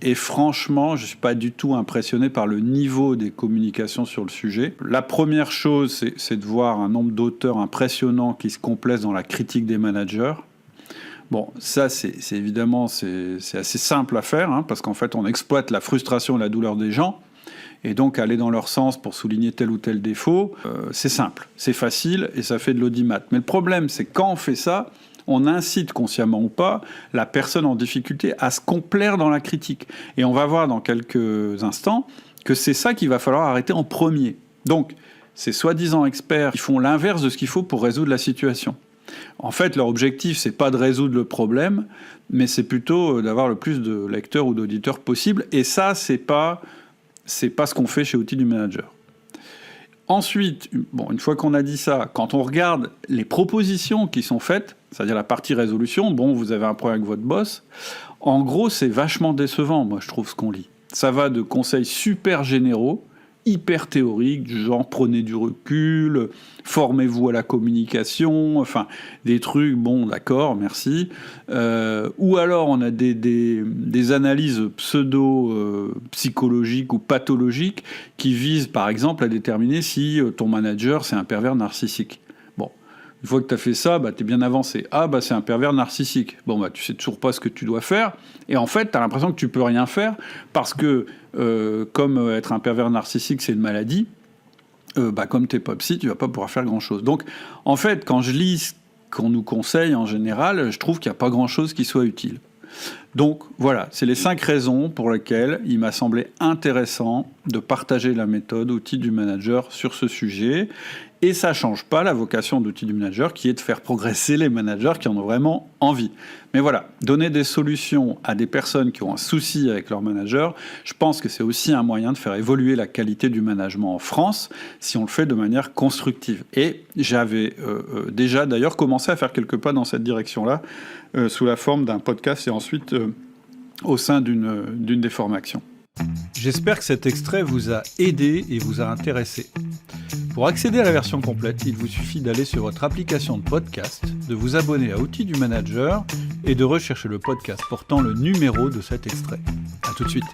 Et franchement, je ne suis pas du tout impressionné par le niveau des communications sur le sujet. La première chose, c'est de voir un nombre d'auteurs impressionnants qui se complaisent dans la critique des managers. Bon, ça, c'est évidemment, c'est assez simple à faire, hein, parce qu'en fait, on exploite la frustration et la douleur des gens. Et donc, aller dans leur sens pour souligner tel ou tel défaut, c'est simple, c'est facile et ça fait de l'audimat. Mais le problème, c'est quand on fait ça, on incite, consciemment ou pas, la personne en difficulté à se complaire dans la critique. Et on va voir dans quelques instants que c'est ça qu'il va falloir arrêter en premier. Donc, ces soi-disant experts, ils font l'inverse de ce qu'il faut pour résoudre la situation. En fait, leur objectif, c'est pas de résoudre le problème, mais c'est plutôt d'avoir le plus de lecteurs ou d'auditeurs possible. Et ça, c'est pas ce qu'on fait chez Outils du Manager. Ensuite, bon, une fois qu'on a dit ça, quand on regarde les propositions qui sont faites, c'est-à-dire la partie résolution, bon, vous avez un problème avec votre boss, en gros, c'est vachement décevant, moi, je trouve, ce qu'on lit. Ça va de conseils super généraux, hyper théoriques, du genre prenez du recul, formez-vous à la communication, enfin, des trucs, bon, d'accord, merci. Ou alors, on a des analyses pseudo-psychologiques ou pathologiques qui visent, par exemple, à déterminer si ton manager, c'est un pervers narcissique. Une fois que tu as fait ça, tu es bien avancé. Ah, c'est un pervers narcissique. Bon, tu sais toujours pas ce que tu dois faire. Et en fait, tu as l'impression que tu peux rien faire parce que, comme être un pervers narcissique, c'est une maladie, comme tu n'es pas psy, tu vas pas pouvoir faire grand-chose. Donc, en fait, quand je lis ce qu'on nous conseille en général, je trouve qu'il n'y a pas grand-chose qui soit utile. Donc, voilà, c'est les 5 raisons pour lesquelles il m'a semblé intéressant de partager la méthode Outils du Manager sur ce sujet. Et ça ne change pas la vocation d'Outils du Manager, qui est de faire progresser les managers qui en ont vraiment envie. Mais voilà, donner des solutions à des personnes qui ont un souci avec leur manager, je pense que c'est aussi un moyen de faire évoluer la qualité du management en France, si on le fait de manière constructive. Et j'avais déjà d'ailleurs commencé à faire quelques pas dans cette direction-là, sous la forme d'un podcast et ensuite au sein d'une des formations. J'espère que cet extrait vous a aidé et vous a intéressé. Pour accéder à la version complète, il vous suffit d'aller sur votre application de podcast, de vous abonner à Outils du Manager et de rechercher le podcast portant le numéro de cet extrait. À tout de suite.